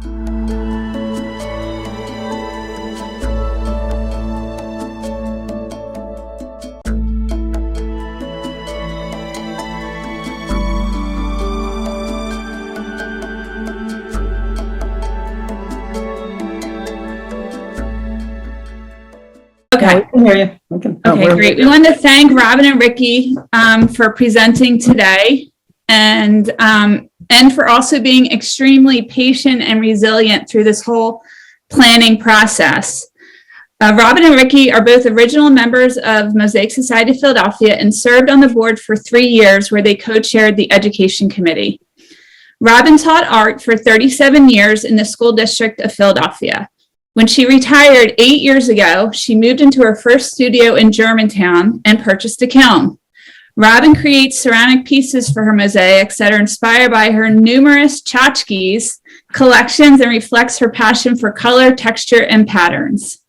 Okay. We can hear you. Okay, great. We want to thank Robyn and Ricki for presenting today, and for also being extremely patient and resilient through this whole planning process. Robyn and Ricki are both original members of Mosaic Society of Philadelphia and served on the board for 3 years, where they co-chaired the education committee. Robyn taught art for 37 years in the school district of Philadelphia. When she retired 8 years ago, she moved into her first studio in Germantown and purchased a kiln. Robyn creates ceramic pieces for her mosaics that are inspired by her numerous tchotchkes collections and reflects her passion for color, texture, and patterns.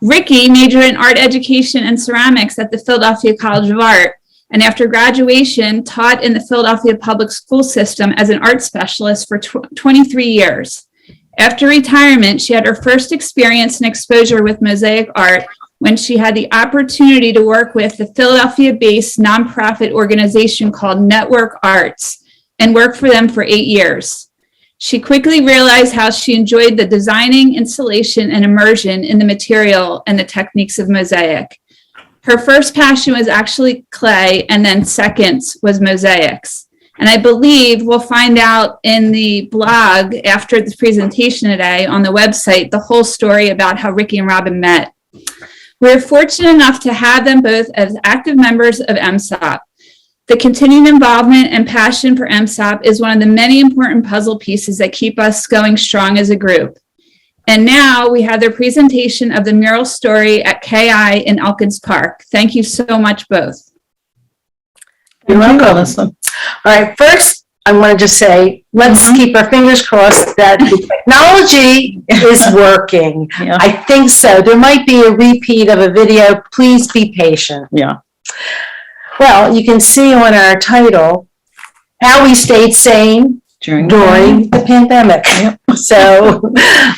Ricki majored in art education and ceramics at the Philadelphia College of Art, and after graduation, taught in the Philadelphia public school system as an art specialist for 23 years. After retirement, she had her first experience and exposure with mosaic art when she had the opportunity to work with the Philadelphia-based nonprofit organization called Network Arts and worked for them for 8 years. She quickly realized how she enjoyed the designing, installation, and immersion in the material and the techniques of mosaic. Her first passion was actually clay, and then second was mosaics. And I believe we'll find out in the blog after this presentation today on the website, the whole story about how Ricki and Robyn met. We're fortunate enough to have them both as active members of MSOP. The continued involvement and passion for MSOP is one of the many important puzzle pieces that keep us going strong as a group. And now we have their presentation of the mural story at KI in Elkins Park. Thank you so much both. You're welcome. All right, first, I want to just say, let's keep our fingers crossed that the technology is working. Yeah. I think so. There might be a repeat of a video. Please be patient. Yeah. Well, you can see on our title how we stayed sane During the pandemic. Yep. So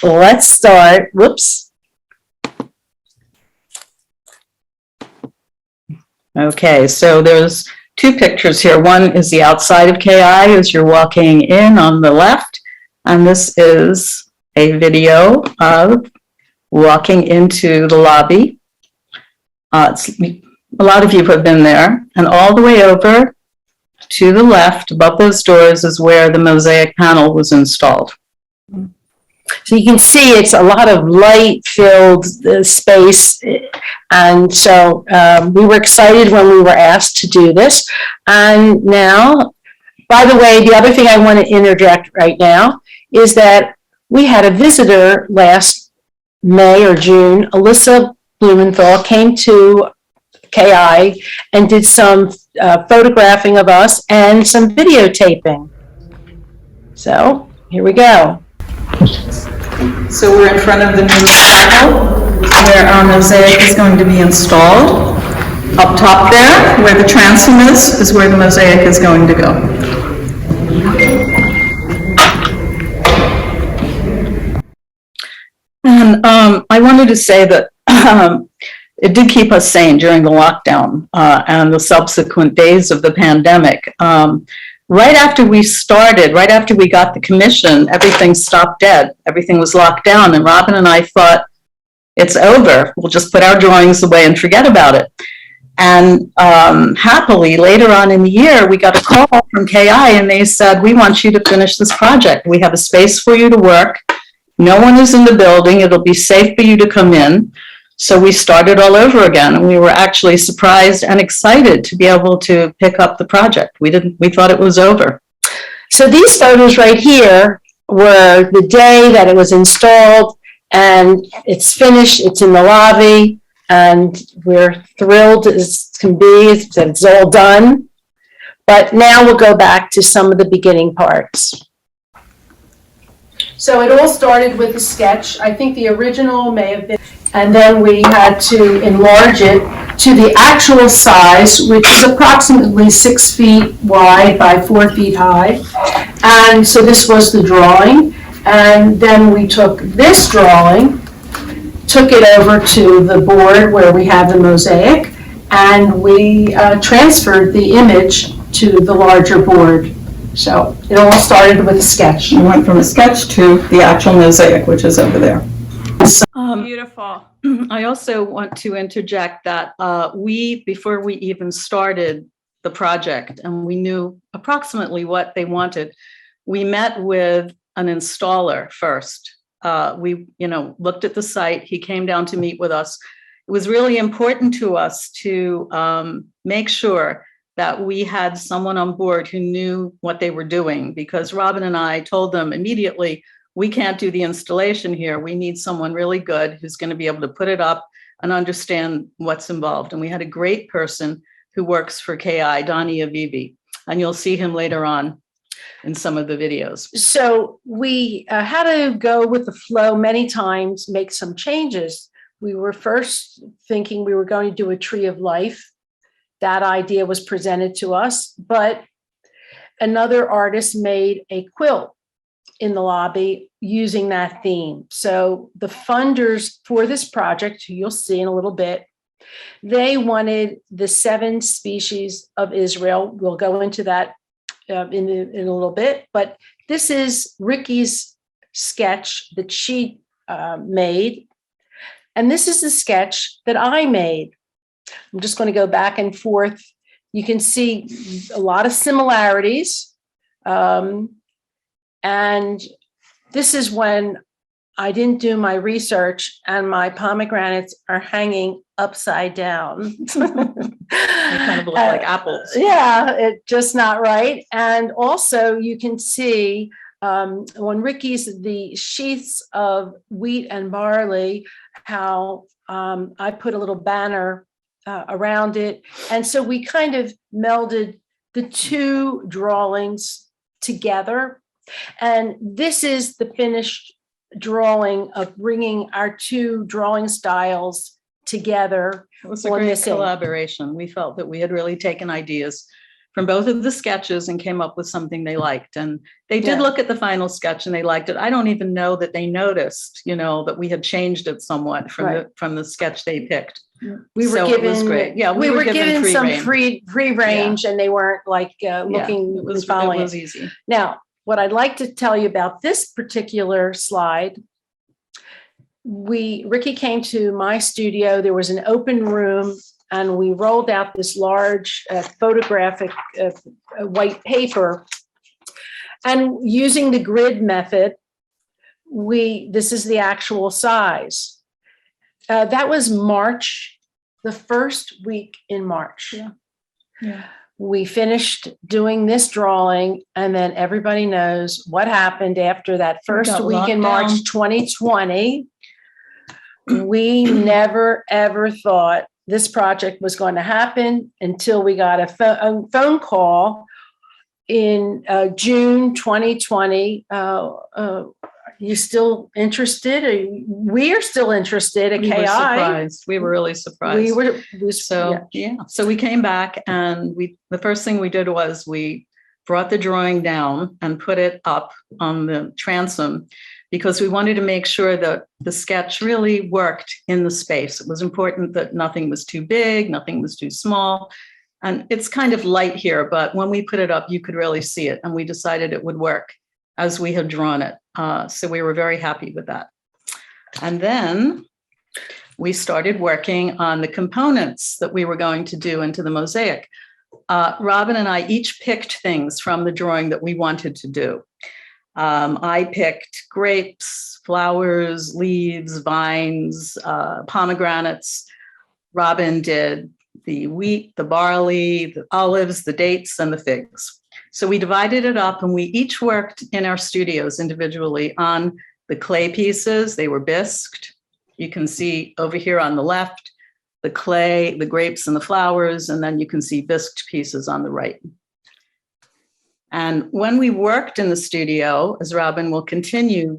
let's start. Whoops. Okay, so there's 2 pictures here. One is the outside of KI as you're walking in on the left, and this is a video of walking into the lobby. A lot of you have been there, and all the way over to the left, above those doors, is where the mosaic panel was installed. So you can see it's a lot of light-filled space, and so we were excited when we were asked to do this. And now, by the way, the other thing I want to interject right now is that we had a visitor last May or June. Alyssa Blumenthal came to KI and did some photographing of us and some videotaping. So here we go. So we're in front of the new chapel where our mosaic is going to be installed. Up top there, where the transom is where the mosaic is going to go. And I wanted to say that it did keep us sane during the lockdown and the subsequent days of the pandemic. Right after we started, right after we got the commission, everything stopped dead. Everything was locked down, and Robyn and I thought, it's over. We'll just put our drawings away and forget about it. And happily, later on in the year, we got a call from KI, and they said, we want you to finish this project. We have a space for you to work. No one is in the building. It'll be safe for you to come in. So we started all over again, and we were actually surprised and excited to be able to pick up the project. We thought it was over. So these photos right here were the day that it was installed, and it's finished, it's in the lobby, and we're thrilled as can be that it's all done. But now we'll go back to some of the beginning parts. So it all started with a sketch. I think the original may have been, and then we had to enlarge it to the actual size, which is approximately 6 feet wide by 4 feet high. And so this was the drawing. And then we took this drawing, took it over to the board where we have the mosaic, and we transferred the image to the larger board. So it all started with a sketch. We went from a sketch to the actual mosaic, which is over there. Beautiful. I also want to interject that before we even started the project and we knew approximately what they wanted, we met with an installer first. We, looked at the site. He came down to meet with us. It was really important to us to make sure that we had someone on board who knew what they were doing, because Robyn and I told them immediately, we can't do the installation here. We need someone really good who's going to be able to put it up and understand what's involved. And we had a great person who works for KI, Donnie Avivi, and you'll see him later on in some of the videos. So we had to go with the flow many times, make some changes. We were first thinking we were going to do a tree of life. That idea was presented to us, but another artist made a quilt in the lobby using that theme. So the funders for this project, who you'll see in a little bit, they wanted the 7 species of Israel. We'll go into that in a little bit, but this is Ricki's sketch that she made. And this is the sketch that I made. I'm just going to go back and forth. You can see a lot of similarities. And this is when I didn't do my research and my pomegranates are hanging upside down. They kind of look like apples. Yeah, it's just not right. And also you can see on Ricki's, the sheaths of wheat and barley, how I put a little banner around it. And so we kind of melded the two drawings together. And this is the finished drawing of bringing our two drawing styles together. It was a great collaboration. We felt that we had really taken ideas from both of the sketches and came up with something they liked. And they did look at the final sketch and they liked it. I don't even know that they noticed, that we had changed it somewhat from the sketch they picked. We were So given, it was great. Yeah, we were given some rein. free range, and they weren't like looking it was, following. It was easy. Now, what I'd like to tell you about this particular slide, Ricki came to my studio. There was an open room, and we rolled out this large photographic white paper. And using the grid method, this is the actual size. That was March, the first week in March. Yeah. We finished doing this drawing, and then everybody knows what happened after that first week in March 2020. We never, ever thought this project was going to happen until we got a phone call in June 2020. You still interested? We are still interested at KI. Were surprised. We were really surprised. So we came back, and the first thing we did was we brought the drawing down and put it up on the transom, because we wanted to make sure that the sketch really worked in the space. It was important that nothing was too big, nothing was too small. And it's kind of light here, but when we put it up, you could really see it. And we decided it would work as we had drawn it. So we were very happy with that. And then we started working on the components that we were going to do into the mosaic. Robyn and I each picked things from the drawing that we wanted to do. I picked grapes, flowers, leaves, vines, pomegranates. Robyn did the wheat, the barley, the olives, the dates, and the figs. So we divided it up, and we each worked in our studios individually on the clay pieces. They were bisqued. You can see over here on the left, the clay, the grapes, and the flowers, and then you can see bisqued pieces on the right. And when we worked in the studio, as Robyn will continue,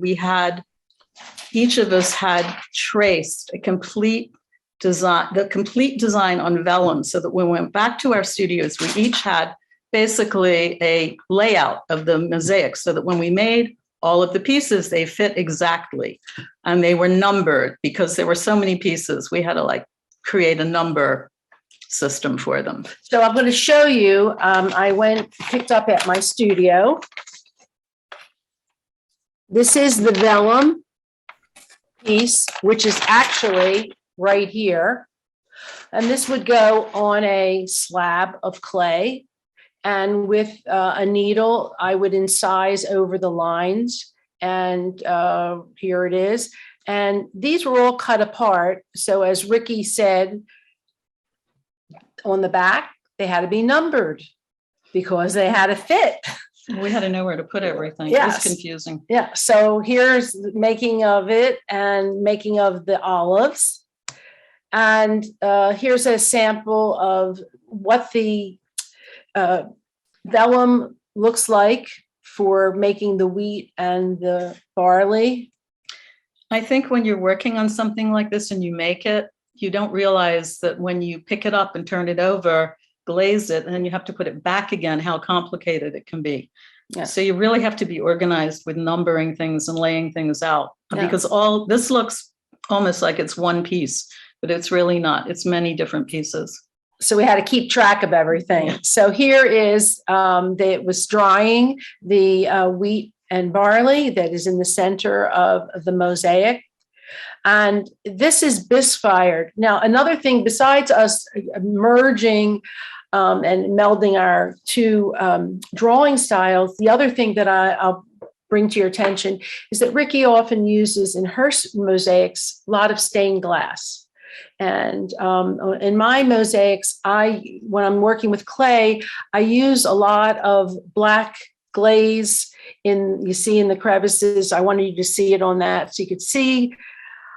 each of us had traced a complete design, the complete design on vellum, so that when we went back to our studios, we each had basically a layout of the mosaic, so that when we made all of the pieces, they fit exactly. And they were numbered because there were so many pieces. We had to like create a number system for them. So I'm going to show you, I picked up at my studio. This is the vellum piece, which is actually right here. And this would go on a slab of clay. And with a needle, I would incise over the lines. And here it is. And these were all cut apart. So as Ricki said, on the back, they had to be numbered because they had to fit. We had to know where to put everything. Yes. It was confusing. Yeah, so here's the making of it and making of the olives. And here's a sample of what the vellum looks like for making the wheat and the barley. I think when you're working on something like this and you make it, you don't realize that when you pick it up and turn it over, glaze it, and then you have to put it back again, how complicated it can be. Yeah. So you really have to be organized with numbering things and laying things out, Yeah. because all this looks almost like it's one piece, but it's really not. It's many different pieces. So we had to keep track of everything. Yeah. So here is, it was drying the wheat and barley that is in the center of the mosaic. And this is bisque fired. Now, another thing besides us merging and melding our two drawing styles, the other thing that I'll bring to your attention is that Ricki often uses in her mosaics a lot of stained glass. And in my mosaics, when I'm working with clay, I use a lot of black glaze you see in the crevices. I wanted you to see it on that so you could see.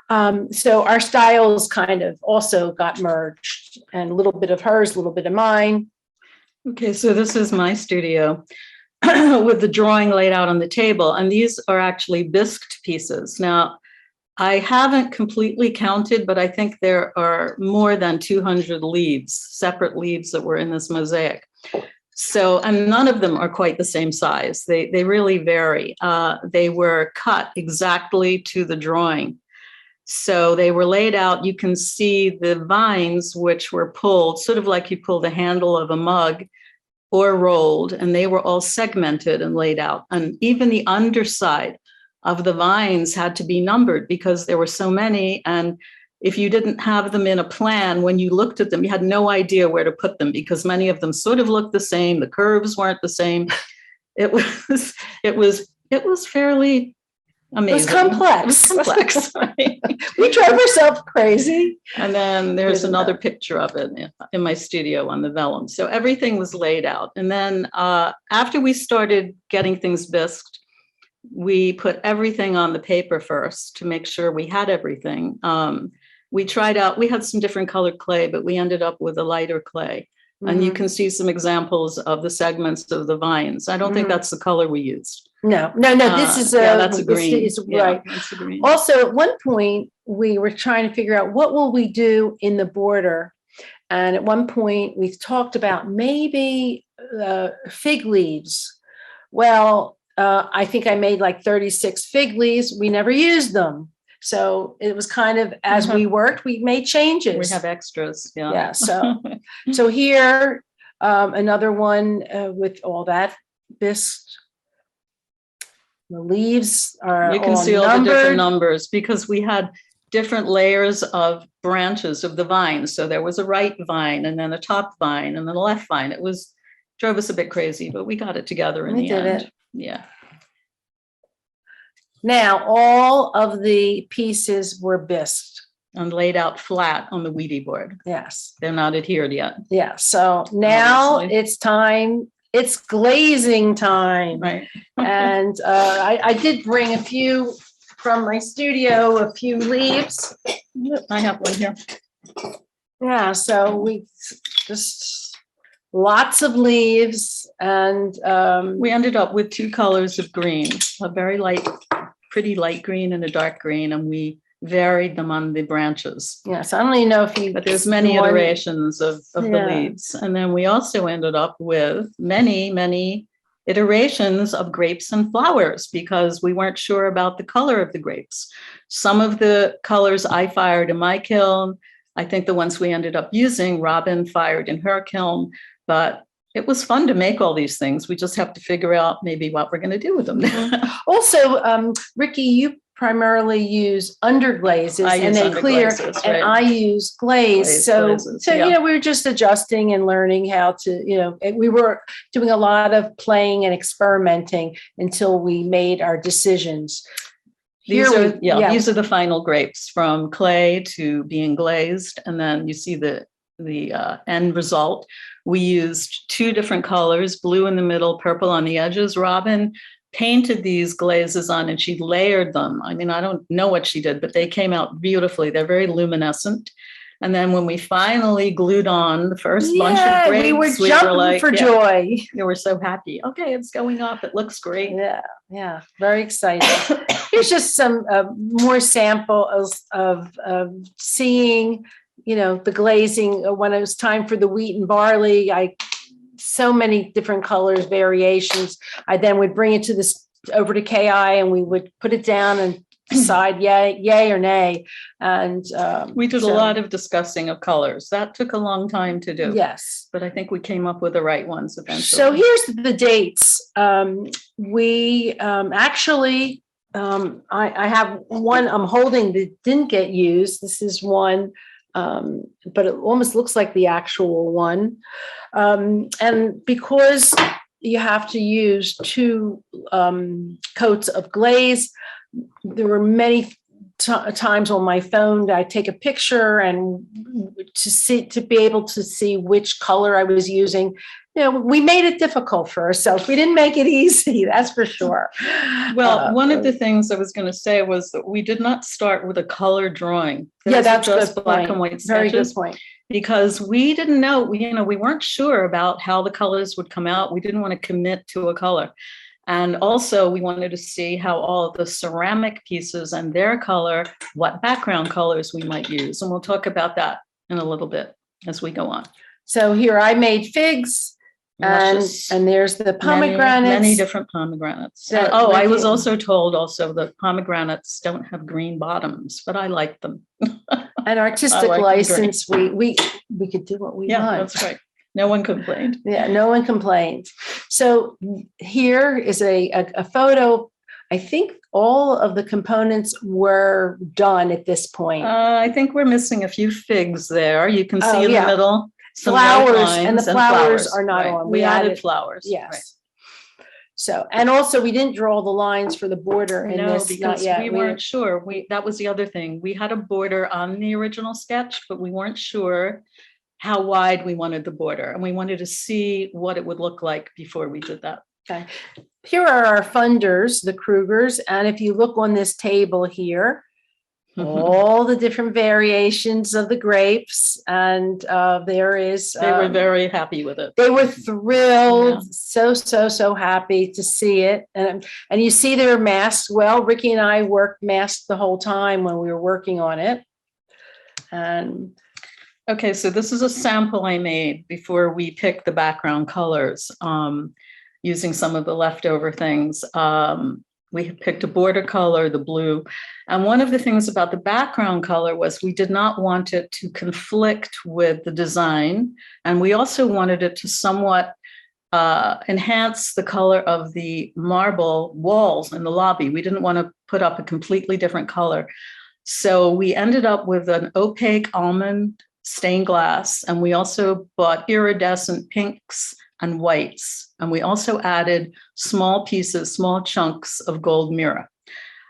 So our styles kind of also got merged, and a little bit of hers, a little bit of mine. Okay, so this is my studio with the drawing laid out on the table, and these are actually bisqued pieces. Now, I haven't completely counted, but I think there are more than 200 leaves, separate leaves that were in this mosaic. So, and none of them are quite the same size. They really vary. They were cut exactly to the drawing. So they were laid out. You can see the vines, which were pulled, sort of like you pull the handle of a mug, or rolled, and they were all segmented and laid out. And even the underside of the vines had to be numbered because there were so many. And if you didn't have them in a plan, when you looked at them, you had no idea where to put them because many of them sort of looked the same. The curves weren't the same. It was fairly amazing. It was complex. It was complex. Right? We drove ourselves crazy. And then there's another picture of it in my studio on the vellum. So everything was laid out. And then after we started getting things bisqued, we put everything on the paper first to make sure we had everything. We had some different colored clay, but we ended up with a lighter clay. Mm-hmm. And you can see some examples of the segments of the vines. I don't think that's the color we used. No, this is that's a green. Right. That's a green. Also, at one point, we were trying to figure out what will we do in the border. And at one point, we talked about maybe fig leaves. Well, I think I made like 36 fig leaves. We never used them. So it was kind of, as we worked, we made changes. We have extras. Yeah. Yeah. So here, another one with all that bisque. The leaves are you can see all the different numbers because we had different layers of branches of the vine. So there was a right vine and then a top vine and then a left vine. It drove us a bit crazy, but we got it together in the end. Yeah. Now, all of the pieces were bisqued and laid out flat on the Ouija board. Yes. They're not adhered yet. Yeah. So now it's time. It's glazing time. Right. And I did bring a few from my studio, a few leaves. I have one here. Yeah. So we just lots of leaves. And we ended up with two colors of green, a very pretty light green and a dark green. And we varied them on the branches. Yes, I don't even know if but there's many iterations of the leaves. And then we also ended up with many iterations of grapes and flowers because we weren't sure about the color of the grapes. Some of the colors I fired in my kiln. I think the ones we ended up using, Robyn fired in her kiln, but it was fun to make all these things. We just have to figure out maybe what we're going to do with them. Also, Ricki, you primarily use underglazes and then clear, underglazes, and right. I use glaze. Glazes, yeah. You know, we were just adjusting and learning how to, you know, we were doing a lot of playing and experimenting until we made our decisions. These are the final grapes, from clay to being glazed, and then you see the end result. We used 2 different colors, blue in the middle, purple on the edges. Robyn painted these glazes on and she layered them. I mean, I don't know what she did, but they came out beautifully. They're very luminescent. And then when we finally glued on the first bunch of grapes, we were jumping for joy. We were so happy. Okay, it's going up. It looks great. Yeah, very exciting. Here's just some more samples of seeing, you know, the glazing. When it was time for the wheat and barley, so many different colors, variations. I then would bring it over to KI, and we would put it down and decide yay or nay. And we did a lot of discussing of colors. That took a long time to do. Yes, but I think we came up with the right ones eventually. So here's the dates. We actually, I have one I'm holding that didn't get used. This is one, but it almost looks like the actual one. And because you have to use 2 coats of glaze, there were many times on my phone that I take a picture and to be able to see which color I was using. You know, we made it difficult for ourselves. We didn't make it easy, that's for sure. Well, one of the things I was going to say was that we did not start with a color drawing. That's just black and white sketches. Very good point. Because we didn't know, we weren't sure about how the colors would come out. We didn't want to commit to a color. And also we wanted to see how all the ceramic pieces and their color, what background colors we might use. And we'll talk about that in a little bit as we go on. So here I made figs. And there's the pomegranates. Many different pomegranates. I was also told that pomegranates don't have green bottoms, but I like them. An artistic license, we could do what we want. Yeah, that's right. No one complained. Yeah, no one complained. So here is a photo. I think all of the components were done at this point. I think we're missing a few figs there. You can see in the middle. Flowers, and the flowers are not on. We added flowers. Yes. Right. So, and also we didn't draw the lines for the border in this. Because we weren't sure. That was the other thing. We had a border on the original sketch, but we weren't sure how wide we wanted the border, and we wanted to see what it would look like before we did that. Okay. Here are our funders, the Krugers, and if you look on this table here, all the different variations of the grapes, and there is. They were very happy with it. They were thrilled, so happy to see it, and you see they were masked. Well, Ricki and I worked masked the whole time when we were working on it. And okay, so this is a sample I made before we picked the background colors, using some of the leftover things. We picked a border color, the blue. And one of the things about the background color was we did not want it to conflict with the design. And we also wanted it to somewhat enhance the color of the marble walls in the lobby. We didn't want to put up a completely different color. So we ended up with an opaque almond stained glass. And we also bought iridescent pinks and whites. And we also added small pieces, small chunks of gold mirror.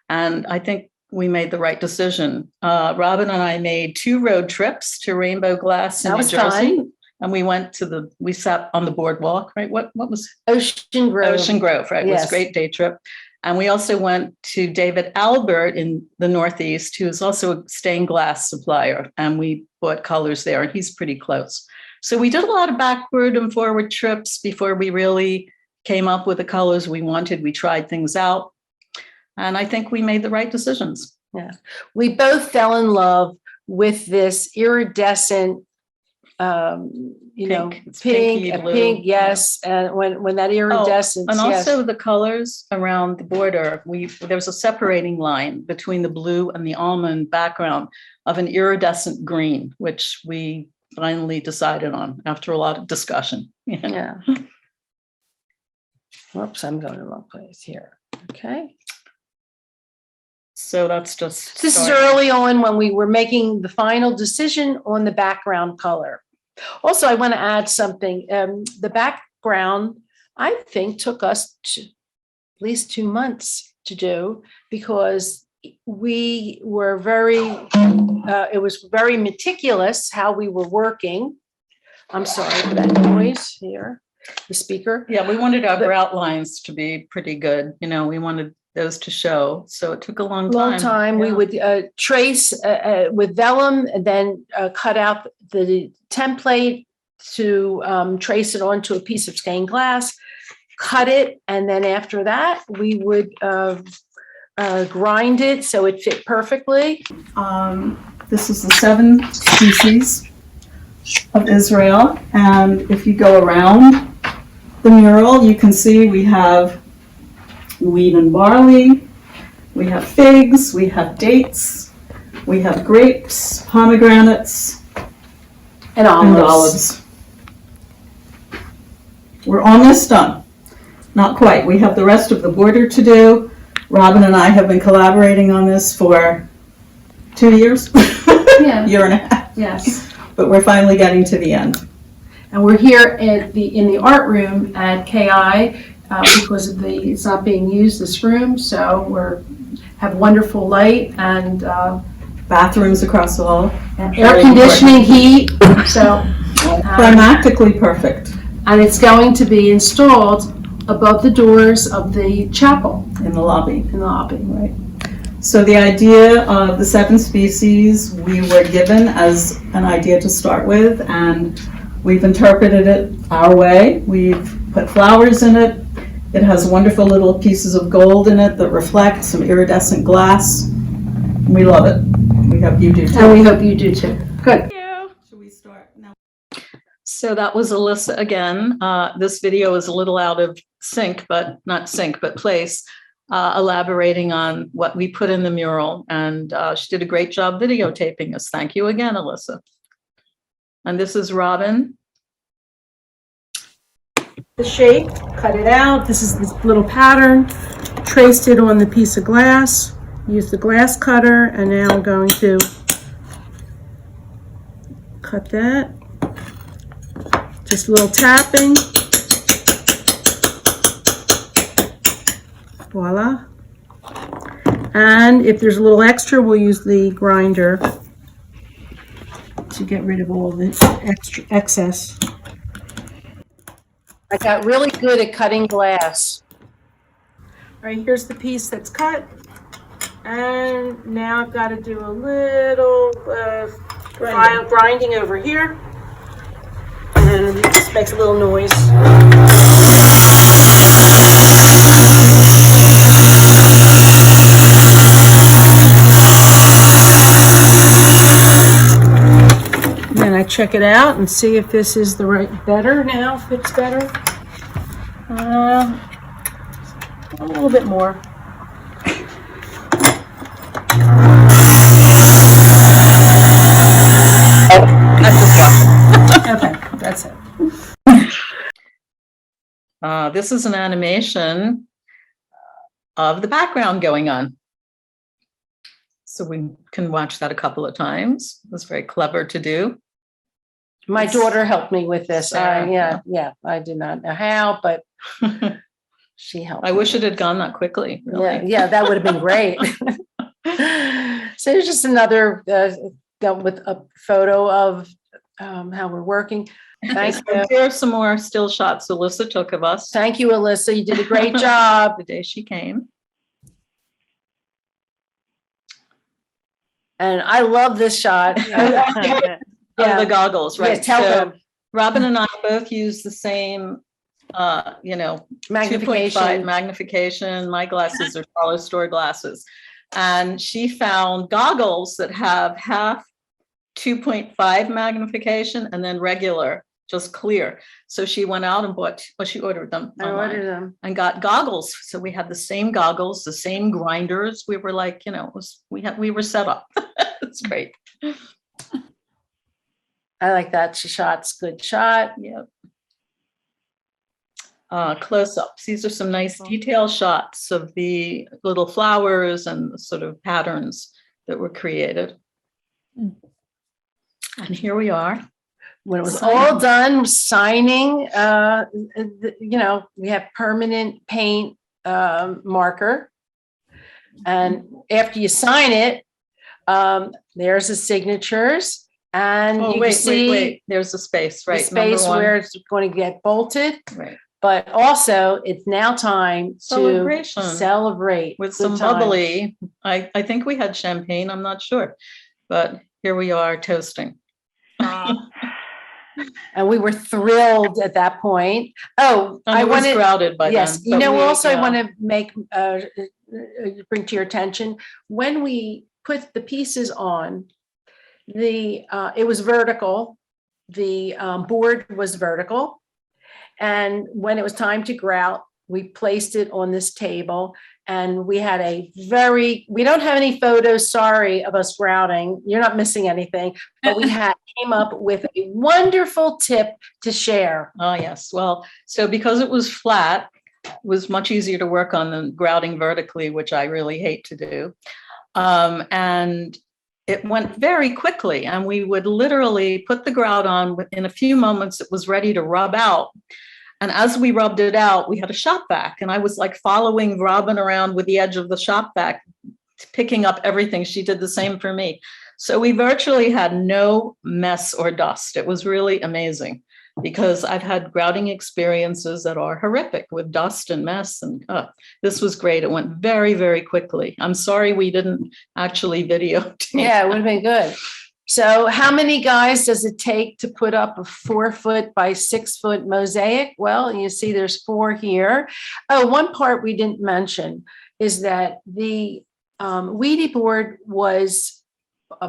And I think we made the right decision. Robyn and I made 2 road trips to Rainbow Glass in New Jersey. Fun. And we sat on the boardwalk, right? What was Ocean Grove? Ocean Grove, right? Yes. It was a great day trip. And we also went to David Albert in the Northeast, who is also a stained glass supplier. And we bought colors there, and he's pretty close. So we did a lot of backward and forward trips before we really came up with the colors we wanted. We tried things out, and I think we made the right decisions. Yeah. We both fell in love with this iridescent you know, Pink. It's pink, pinky a blue. pink, yes. And when that iridescence, And yes. also the colors around the border, there's a separating line between the blue and the almond background of an iridescent green, which we finally decided on after a lot of discussion. Yeah. Whoops, I'm going to the wrong place here. Okay. So that's just. This is starting. early on when we were making the final decision on the background color. Also, I want to add something. The background, I think, took us at least 2 months to do because we were it was very meticulous how we were working. I'm sorry for that noise here, the speaker. Yeah, we wanted our outlines to be pretty good. You know, we wanted those to show. So it took a long time. We Yeah. would trace with vellum and then cut out the template to trace it onto a piece of stained glass, cut it, and then after that we would grind it so it fit perfectly. This is the 7 species of Israel. And if you go around the mural, you can see we have wheat and barley, we have figs, we have dates, we have grapes, pomegranates, And olives. We're almost done. Not quite. We have the rest of the border to do. Robyn and I have been collaborating on this for 2 years, year and a half, Yes, but we're finally getting to the end. and we're here in the art room at KI because of it's not being used, this room, so have wonderful light and Bathrooms across the hall. air conditioning, heat, so. Climatically perfect And it's going to be installed above the doors of the chapel in the lobby. in the lobby. Right. So the idea of the 7 species we were given as an idea to start with, and we've interpreted it our way. We've put flowers in it. It has wonderful little pieces of gold in it that reflect some iridescent glass. We love it. We hope you do too. And we hope you do too. Good. Should we start now? So that was Alyssa again. This video is a little out of sync, but not sync, but place, elaborating on what we put in the mural. And she did a great job videotaping us. Thank you again, Alyssa. And this is Robyn. The shape, cut it out. This is this little pattern. Traced it on the piece of glass. Use the glass cutter, and now I'm going to cut that. Just a little tapping. Voila. And if there's a little extra, we'll use the grinder to get rid of all the excess. I got really good at cutting glass. All right, here's the piece that's cut. And now I've got to do a little grinding over here. And it just makes a little noise. Then I check it out and see if this is the better now, if it's better. A little bit more. Okay, that's it. This is an animation of the background going on. So we can watch that a couple of times. It was very clever to do. My daughter helped me with this. Sarah, Yeah, I did not know how, but she helped. I me. wish it had gone that quickly. Really. Yeah, that would have been great. So there's just another with a photo of how we're working. Thank you. Here are some more still shots Alyssa took of us Thank you, Alyssa. You did a great job. the day she came. And I love this shot. Oh, the goggles, right? Yeah, tell them. Robyn and I both use the same, 2.5 magnification. My glasses are dollar store glasses. And she found goggles that have half 2.5 magnification and then regular, just clear. So she went out and bought, well, she ordered them online and got goggles. So we had the same goggles, the same grinders. We were like, you know, we were set up. It's great. I like that. Shot's good shot. Yep. Close-ups. These are some nice detail shots of the little flowers and the sort of patterns that were created. And here we are. When it was all done, signing, you know, we have permanent paint marker. And after you sign it, there's the signatures. And you can see wait. There's a space, right? the space where it's going to get bolted. Right. But also, it's now time to Celebration. celebrate With good some times. bubbly. I think we had champagne. I'm not sure. But here we are toasting. And we were thrilled at that point. Oh, And I it was wanted, crowded by yes, then. you but know, we- also I yeah. want to make, bring to your attention, when we put the pieces on, it was vertical, the board was vertical. And when it was time to grout, we placed it on this table, and we had we don't have any photos, sorry, of us grouting. You're not missing anything, but we came up with a wonderful tip to share. Oh, yes. Well, so because it was flat, it was much easier to work on than grouting vertically, which I really hate to do. And it went very quickly, and we would literally put the grout on. In a few moments, it was ready to rub out. And as we rubbed it out, we had a shop vac, and I was like following Robyn around with the edge of the shop vac, picking up everything. She did the same for me. So we virtually had no mess or dust. It was really amazing, because I've had grouting experiences that are horrific with dust and mess. And this was great. It went very, very quickly. I'm sorry we didn't actually videotape. Yeah, it would have been good. So how many guys does it take to put up a 4-foot by 6-foot mosaic? Well, you see there's 4 here. Oh, one part we didn't mention is that the Ouija board was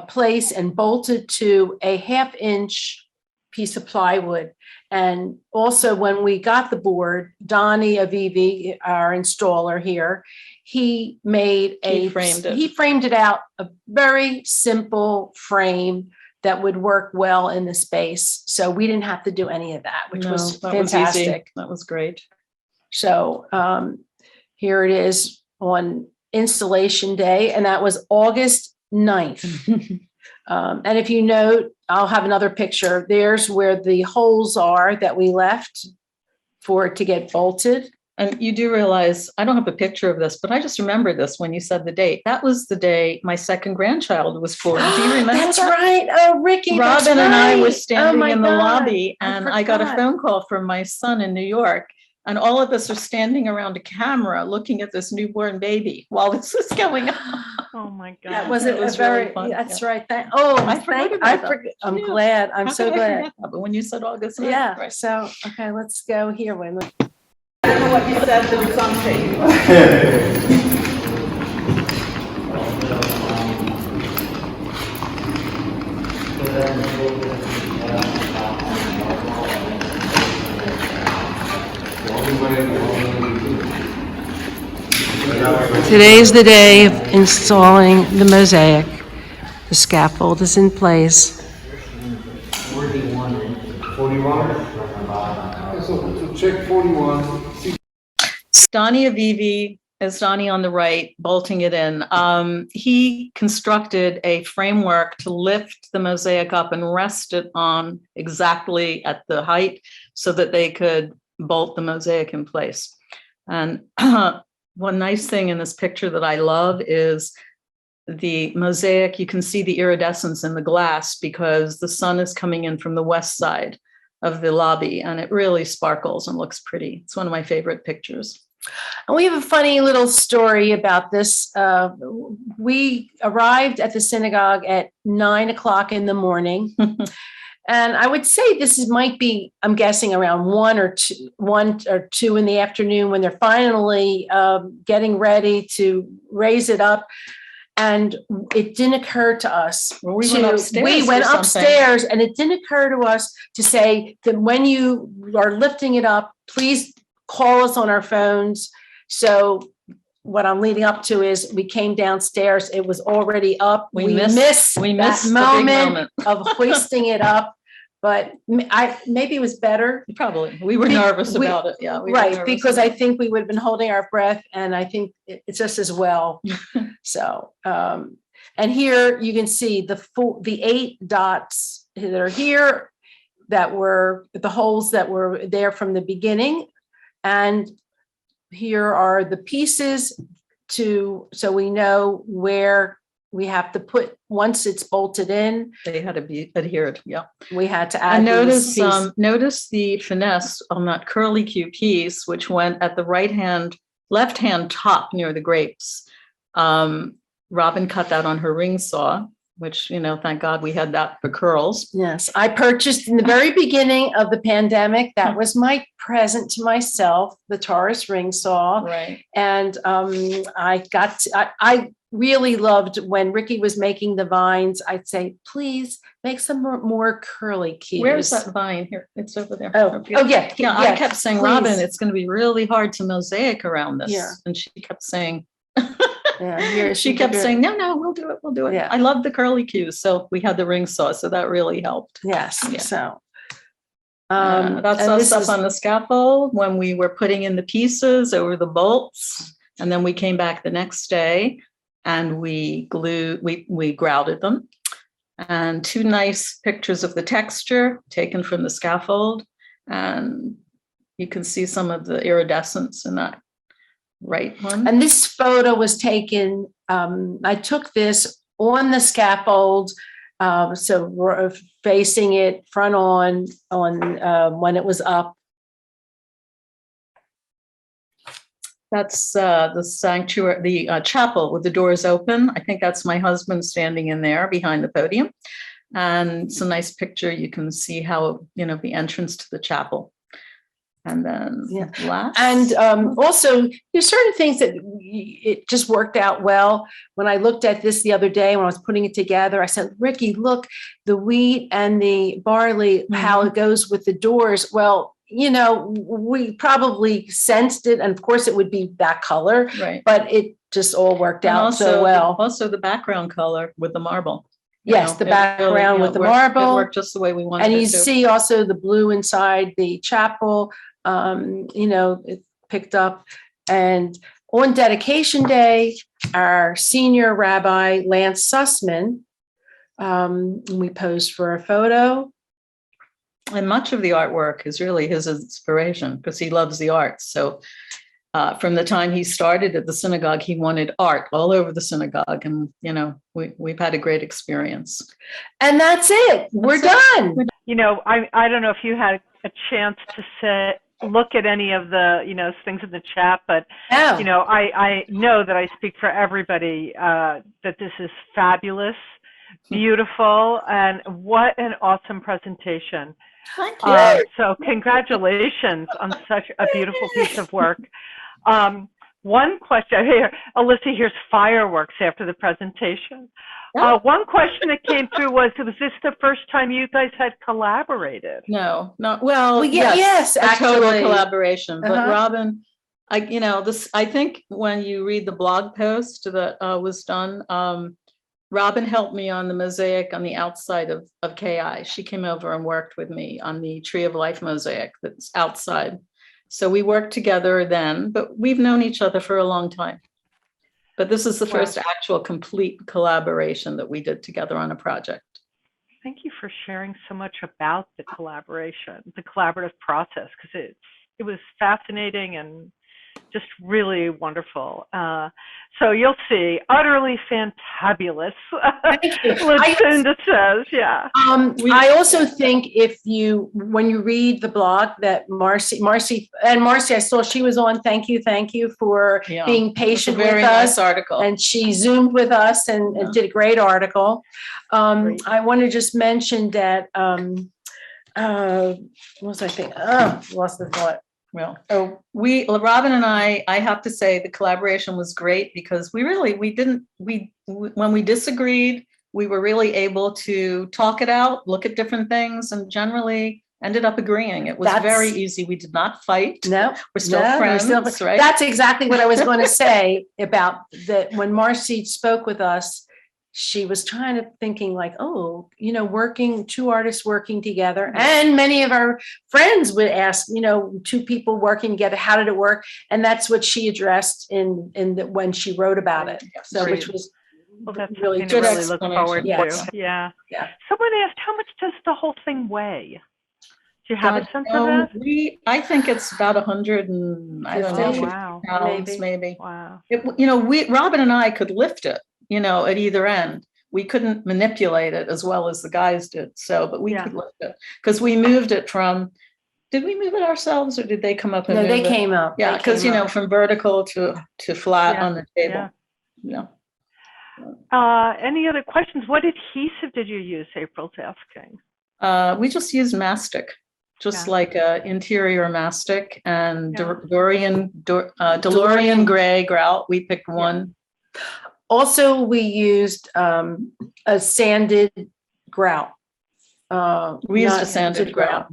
placed and bolted to a 1/2-inch piece of plywood. And also when we got the board, Donnie Avivi, our installer here, he framed it out, a very simple frame that would work well in the space. So we didn't have to do any of that, which was fantastic. That was great. So here it is on installation day, and that was August 9th. And if you note, I'll have another picture. There's where the holes are that we left for it to get bolted. And you do realize, I don't have a picture of this, but I just remember this when you said the date. That was the day my second grandchild was born. Do you remember That's that? right. Oh, Ricki, that's Robyn and I were right. standing Oh, in the my God. lobby, and I got a forgot. phone call from my son in New York. And all of us are standing around a camera looking at this newborn baby while this is going on. Oh my God. That was It a was very, really fun, that's yeah. right. I forgot about that. I'm Yeah. glad. I'm How so could I glad. forget that? But when you said August 9th, Yeah. right. So, okay, let's go here. Wait a minute. I don't know what you said, there was on tape. Today's the day of installing the mosaic. The scaffold is in place. 41. So check 41. Donnie Avivi is Donnie on the right, bolting it in. He constructed a framework to lift the mosaic up and rest it on exactly at the height so that they could bolt the mosaic in place. And one nice thing in this picture that I love is the mosaic. You can see the iridescence in the glass because the sun is coming in from the west side of the lobby, and it really sparkles and looks pretty. It's one of my favorite pictures. And we have a funny little story about this. We arrived at the synagogue at 9:00 in the morning. And I would say this might be, I'm guessing, around 1 or 2 in the afternoon when they're finally getting ready to raise it up. And it didn't occur to us. Well, we went upstairs We for went something. upstairs, and it didn't occur to us to say that when you are lifting it up, please call us on our phones. So what I'm leading up to is we came downstairs, it was already up. We missed that the big moment of hoisting it up, but maybe it was better. Probably. We were nervous about it. Yeah. We were Right, nervous because about I think we would have been holding our breath, and I think it's just as well. So, and here you can see the 8 dots that are here that were the holes that were there from the beginning. And here are the pieces so we know where we have to put, once it's bolted in, They had to be adhered. Yeah. we had to add And these pieces. notice the finesse on that curly Q piece, which went at the left hand top near the grapes. Robyn cut that on her ring saw, which, thank God we had that for curls. Yes, I purchased in the very beginning of the pandemic. That was my present to myself, the Taurus ring saw. Right. And I really loved when Ricki was making the vines. I'd say, please make some more curly cues. Where's that vine here? It's over there. Oh, yeah. Yeah, I kept saying, please. Robyn, it's going to be really hard to mosaic around this. Yeah. And she kept saying, Yeah, she kept saying, no, we'll do it. We'll do it. Yeah. I love the curly cues. So we had the ring saw. So that really helped. Yes, Yeah. so. That's and us this up is- on the scaffold when we were putting in the pieces over the bolts. And then we came back the next day and we grouted them. And 2 nice pictures of the texture taken from the scaffold. And you can see some of the iridescence in that right one. And this photo was taken, I took this on the scaffold, so we're facing it front on when it was up. That's the sanctuary, the chapel with the doors open. I think that's my husband standing in there behind the podium. And it's a nice picture. You can see how, the entrance to the chapel. And then last. And also, there's certain things that it just worked out well. When I looked at this the other day, when I was putting it together, I said, Ricki, look, the wheat and the barley, how it goes with the doors. Well, we probably sensed it, and of course it would be that color, Right. but it just all worked And out so well. Also the background color with the marble. Yes, the background with the marble. It worked just the way we wanted And it you to. see also the blue inside the chapel, it picked up. And on dedication day, our senior rabbi, Lance Sussman, we posed for a photo. And much of the artwork is really his inspiration because he loves the arts. So from the time he started at the synagogue, he wanted art all over the synagogue. And, we've had a great experience. And that's it. We're done. I don't know if you had a chance to look at any of the, things in the chat, but, Yeah. I know that I speak for everybody that this is fabulous, beautiful, and what an awesome presentation. Thank you. So congratulations on such a beautiful piece of work. One question here, Alyssa hears fireworks after the presentation. One question that came through was this the first time you guys had collaborated? No, not well. Yes, a total actually. collaboration. But Uh-huh. Robyn, I think when you read the blog post that was done, Robyn helped me on the mosaic on the outside of KI. She came over and worked with me on the Tree of Life mosaic that's outside. So we worked together then, but we've known each other for a long time. But this is the first actual complete collaboration that we did together on a project. Thank you for sharing so much about the collaboration, the collaborative process, because it was fascinating and just really wonderful. So you'll see, utterly fantabulous. Thank you. Lucinda says, yeah. I also think when you read the blog that Marcy, I saw she was on. Thank you for being patient with us. Very nice article. And she Zoomed with us and did a great article. I want to just mention that, what was I thinking? Oh, lost the thought. Well, Oh, Robin and I have to say the collaboration was great because when we disagreed, we were really able to talk it out, look at different things, and generally ended up agreeing. It was very easy. We did not fight. no, We're still no, friends, right? That's exactly what I was going to say about that. When Marcy spoke with us, she was thinking like, oh, two artists working together. And many of our friends would ask, two people working together, how did it work? And that's what she addressed when she wrote about it. So, Great. which was Well, that's really something to good really look forward explanation. to. Yeah. Yeah. Someone asked, how much does the whole thing weigh? Do you have a sense of No, that? I think it's about 100 and I don't know, Oh, 50 wow. pounds maybe. Wow. Robin and I could lift it, at either end. We couldn't manipulate it as well as the guys did. But we could lift it because we moved it from. Did we move it ourselves or did they come up and move they it? came up. Yeah, because from vertical to flat on the table. Yeah. Any other questions? What adhesive did you use? April's asking. We just used mastic, like interior mastic and Delorean gray grout. We picked one. Also, we used a sanded grout. We used a sanded grout.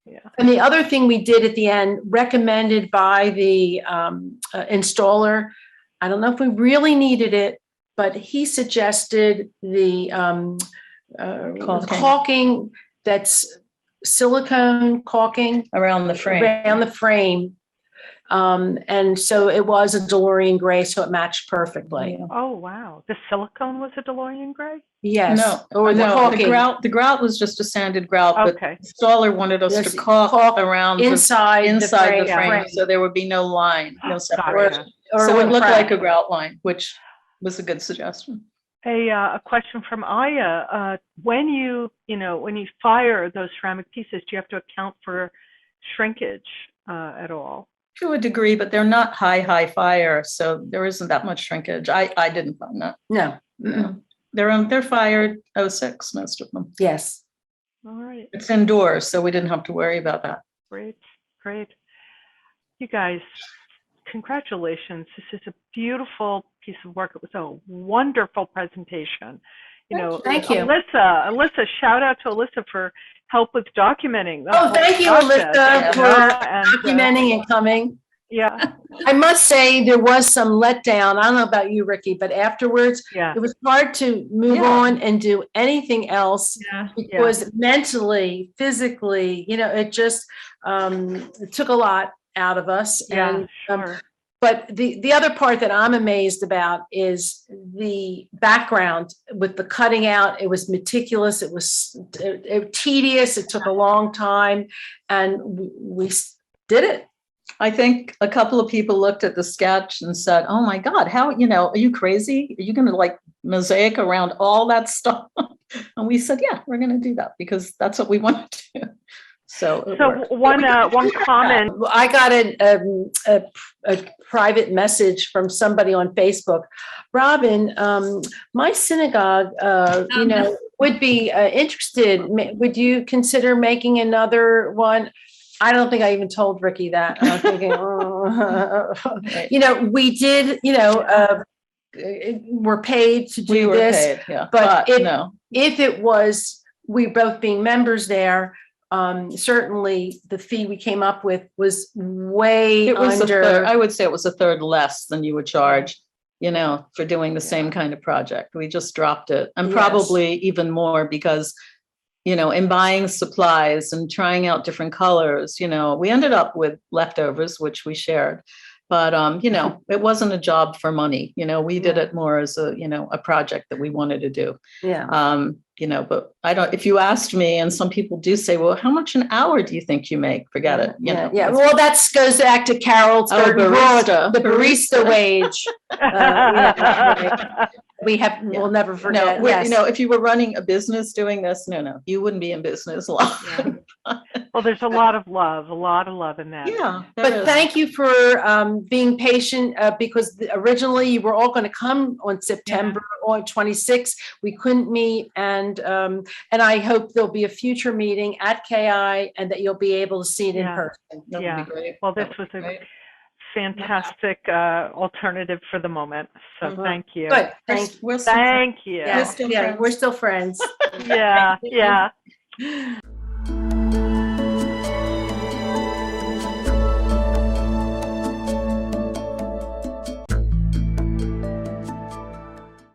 Yeah. And the other thing we did at the end, recommended by the installer, I don't know if we really needed it, but he suggested the caulking that's silicone caulking around the frame. And so it was a DeLorean gray, so it matched perfectly. Yeah. Oh, wow. The silicone was a DeLorean gray? Yes. The grout was just a sanded grout, but the installer wanted us to caulk around inside the frame, so there would be no line, no separation. So it looked like a grout line, which was a good suggestion. A question from Aya. When you fire those ceramic pieces, do you have to account for shrinkage at all? To a degree, but they're not high fire, so there isn't that much shrinkage. I didn't find that. No. They're fired 06, most of them. Yes. All right. It's indoors, so we didn't have to worry about that. Great. You guys, congratulations. This is a beautiful piece of work. It was a wonderful presentation. Thank you. Alyssa, shout out to Alyssa for help with documenting. Thank you, Alyssa, for documenting and coming. Yeah. I must say there was some letdown. I don't know about you, Ricki, but afterwards, it was hard to move on and do anything else because mentally, physically, it just it took a lot out of us. Yeah, sure. But the other part that I'm amazed about is the background with the cutting out. It was meticulous. It was tedious. It took a long time, and we did it. I think a couple of people looked at the sketch and said, "Oh my God, how, are you crazy? Are you going to mosaic around all that stuff?" And we said, "Yeah, we're going to do that because that's what we want to do." So one comment. I got a private message from somebody on Facebook. Robin, my synagogue, would be interested. Would you consider making another one? I don't think I even told Ricki that. I'm thinking, we did, we're paid to do this. Paid, but if it was, we both being members there, certainly the fee we came up with was way under. I would say it was a third less than you would charge, for doing the same kind of project. We just dropped it, and probably even more because, in buying supplies and trying out different colors, we ended up with leftovers, which we shared. But, it wasn't a job for money. We did it more as a project that we wanted to do. Yeah. But if you asked me, and some people do say, well, how much an hour do you think you make? Forget it. Yeah. Well, that goes back to Carol's barista. The barista wage. We'll never forget. No, if you were running a business doing this, no, you wouldn't be in business long. Well, there's a lot of love in that. Yeah. But thank you for being patient because originally you were all going to come on September on 26th. We couldn't meet, and I hope there'll be a future meeting at KI and that you'll be able to see it in person. That would be great. Well, this was a fantastic alternative for the moment. So thank you. Good. Thank you. Thank you. Yeah, we're still friends. Yeah.